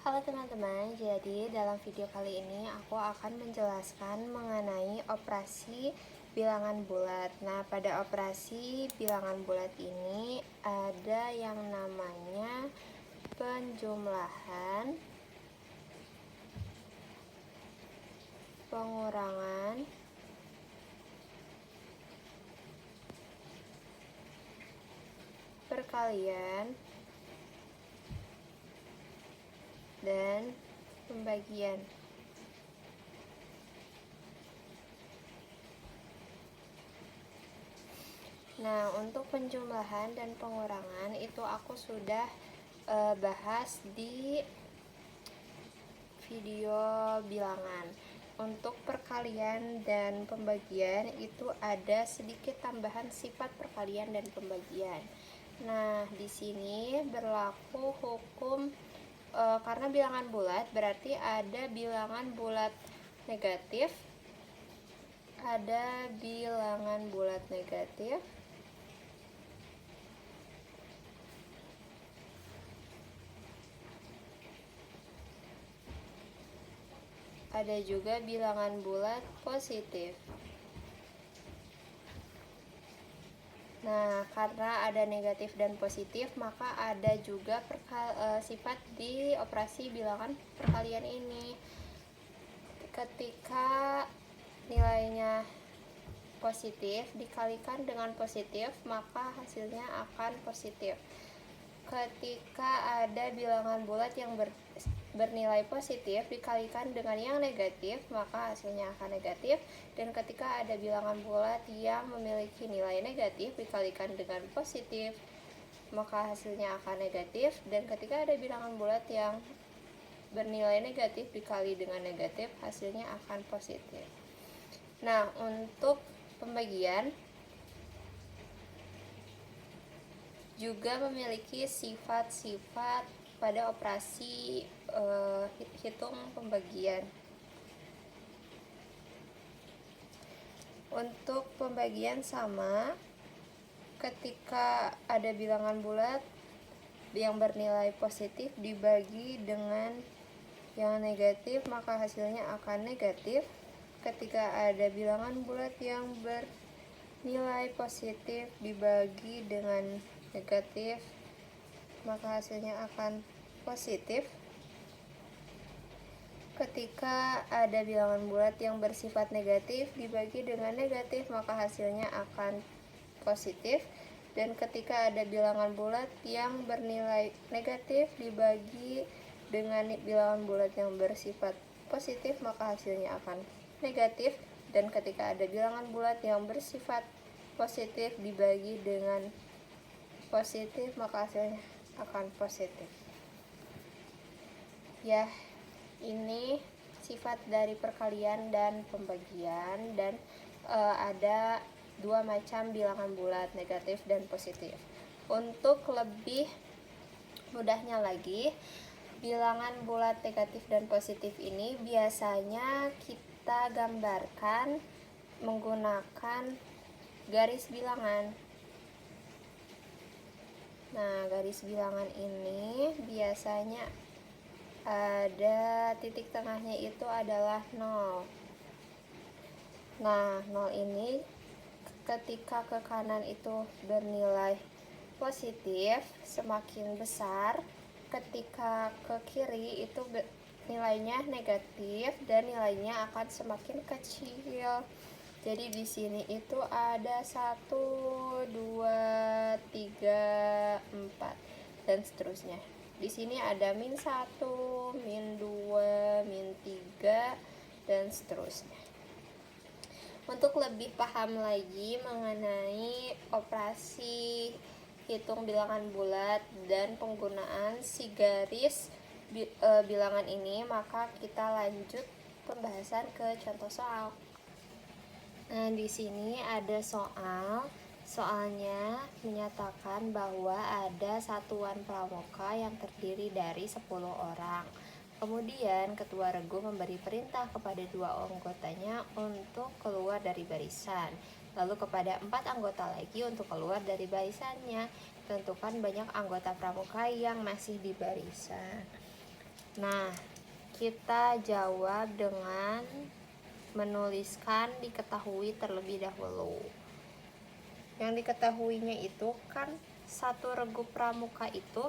Halo teman-teman, jadi dalam video kali ini aku akan menjelaskan mengenai operasi bilangan bulat. Nah, pada operasi bilangan bulat ini ada yang namanya penjumlahan, pengurangan, perkalian, dan pembagian. Nah, untuk penjumlahan dan pengurangan itu aku sudah bahas di video bilangan. Untuk perkalian dan pembagian itu ada sedikit tambahan sifat perkalian dan pembagian. Nah, di sini berlaku hukum karena bilangan bulat berarti ada bilangan bulat negatif, ada bilangan bulat negatif, ada juga bilangan bulat positif. Nah, karena ada negatif dan positif, maka ada juga sifat di operasi bilangan perkalian ini. Ketika nilainya positif dikalikan dengan positif, maka hasilnya akan positif. Ketika ada bilangan bulat yang bernilai positif dikalikan dengan yang negatif, maka hasilnya akan negatif. Dan ketika ada bilangan bulat yang memiliki nilai negatif dikalikan dengan positif, maka hasilnya akan negatif. Dan ketika ada bilangan bulat yang bernilai negatif dikali dengan negatif, hasilnya akan positif. Nah, untuk pembagian juga memiliki sifat-sifat pada operasi hitung pembagian. Untuk pembagian sama, ketika ada bilangan bulat yang bernilai positif dibagi dengan yang negatif, maka hasilnya akan negatif. Ketika ada bilangan bulat yang bernilai positif dibagi dengan negatif, maka hasilnya akan positif. Ketika ada bilangan bulat yang bersifat negatif dibagi dengan negatif, maka hasilnya akan positif. Dan ketika ada bilangan bulat yang bernilai negatif dibagi dengan bilangan bulat yang bersifat positif, maka hasilnya akan negatif. Dan ketika ada bilangan bulat yang bersifat positif dibagi dengan positif, maka hasilnya akan positif. Ya, ini sifat dari perkalian dan pembagian, dan ada dua macam bilangan bulat, negatif dan positif. Untuk lebih mudahnya lagi, bilangan bulat negatif dan positif ini biasanya kita gambarkan menggunakan garis bilangan. Nah, garis bilangan ini biasanya ada titik tengahnya itu adalah 0. Nah, 0 ini ketika ke kanan itu bernilai positif semakin besar, ketika ke kiri itu nilainya negatif dan nilainya akan semakin kecil. Jadi di sini itu ada 1, 2, 3, 4 dan seterusnya. Di sini ada -1, -2, -3 dan seterusnya. Untuk lebih paham lagi mengenai operasi hitung bilangan bulat dan penggunaan si garis bilangan ini, maka kita lanjut pembahasan ke contoh soal. Nah, di sini ada soalnya menyatakan bahwa ada satuan pramuka yang terdiri dari 10 orang. Kemudian ketua regu memberi perintah kepada 2 anggotanya untuk keluar dari barisan. Lalu kepada 4 anggota lagi untuk keluar dari barisannya. Tentukan banyak anggota pramuka yang masih di barisan. Nah, kita jawab dengan menuliskan diketahui terlebih dahulu. Yang diketahuinya itu kan satu regu pramuka itu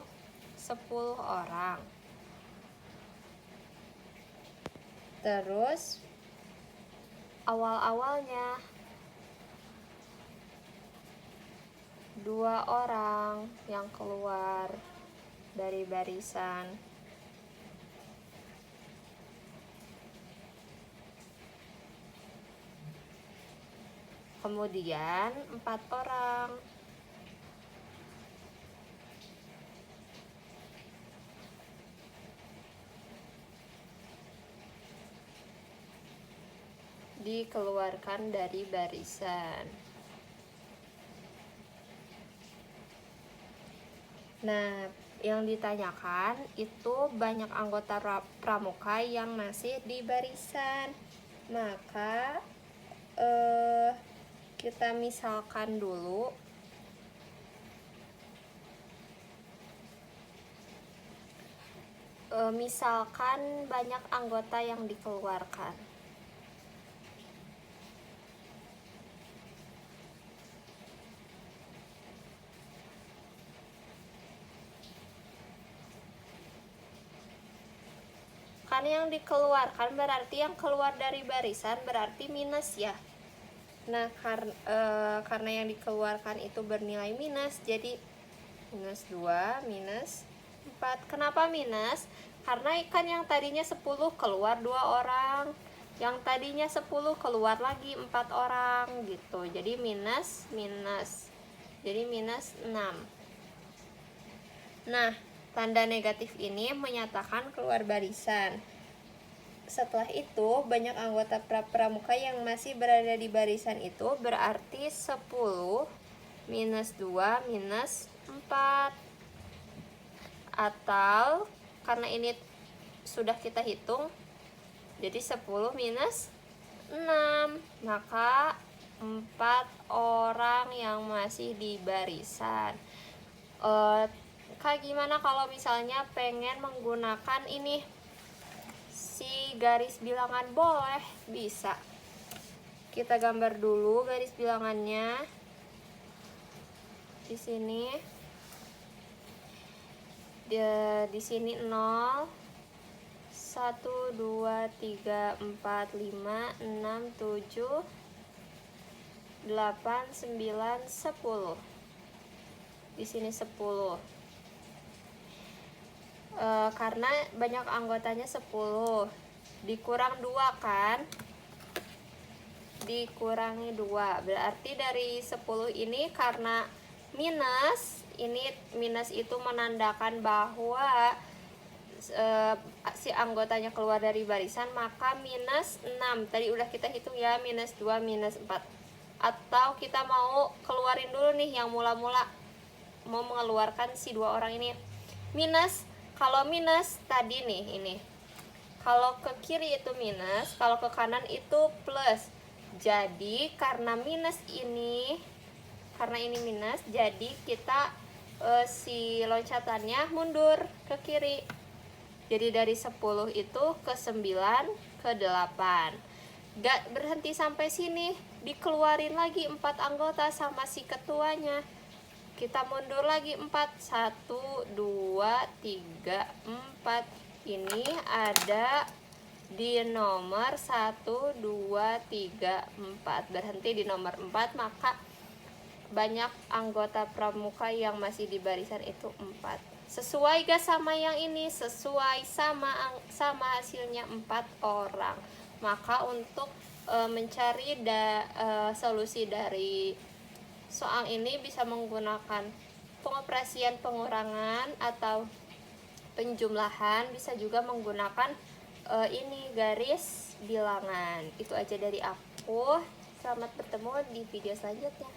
10 orang. Terus awal-awalnya 2 orang yang keluar dari barisan. Kemudian 4 orang. Dikeluarkan dari barisan. Nah, yang ditanyakan itu banyak anggota pramuka yang masih di barisan. Maka kita misalkan dulu. Misalkan banyak anggota yang dikeluarkan. Kan yang dikeluarkan berarti yang keluar dari barisan berarti minus ya. Nah, karena yang dikeluarkan itu bernilai minus, jadi minus 2, minus 4. Kenapa minus? Karena ikan yang tadinya 10 keluar 2 orang, yang tadinya 10 keluar lagi 4 orang gitu. Jadi minus. Jadi minus 6. Nah, tanda negatif ini menyatakan keluar barisan. Setelah itu, banyak anggota pramuka yang masih berada di barisan itu berarti 10 minus 2 minus 4. Atau karena ini sudah kita hitung, jadi 10 minus 6, maka 4 orang yang masih di barisan. Kak, gimana kalau misalnya pengen menggunakan ini si garis bilangan? Boleh, bisa. Kita gambar dulu garis bilangannya. Di sini. Di sini 0, 1, 2, 3, 4, 5, 6, 7, 8, 9, 10. Di sini 10. Karena banyak anggotanya 10, dikurang 2 kan, dikurangi 2, berarti dari 10 ini karena minus, ini minus itu menandakan bahwa si anggotanya keluar dari barisan, maka minus 6. Tadi udah kita hitung ya, minus 2, minus 4. Atau kita mau keluarin dulu nih yang mula-mula, mau mengeluarkan si 2 orang ini. Minus, kalau minus tadi nih ini, kalau ke kiri itu minus, kalau ke kanan itu plus. Jadi karena minus ini, karena ini minus, jadi kita si loncatannya mundur ke kiri. Jadi dari 10 itu ke 9, ke 8. Gak berhenti sampai sini, dikeluarin lagi 4 anggota sama si ketuanya. Kita mundur lagi 4, 1, 2, 3, 4. Ini ada di nomor 1, 2, 3, 4. Berhenti di nomor 4, maka banyak anggota pramuka yang masih di barisan itu 4. Sesuai gak sama yang ini? Sesuai, sama hasilnya 4 orang. Maka untuk mencari solusi dari soal ini bisa menggunakan pengoperasian pengurangan atau penjumlahan, bisa juga menggunakan ini garis bilangan. Itu aja dari aku. Selamat bertemu di video selanjutnya.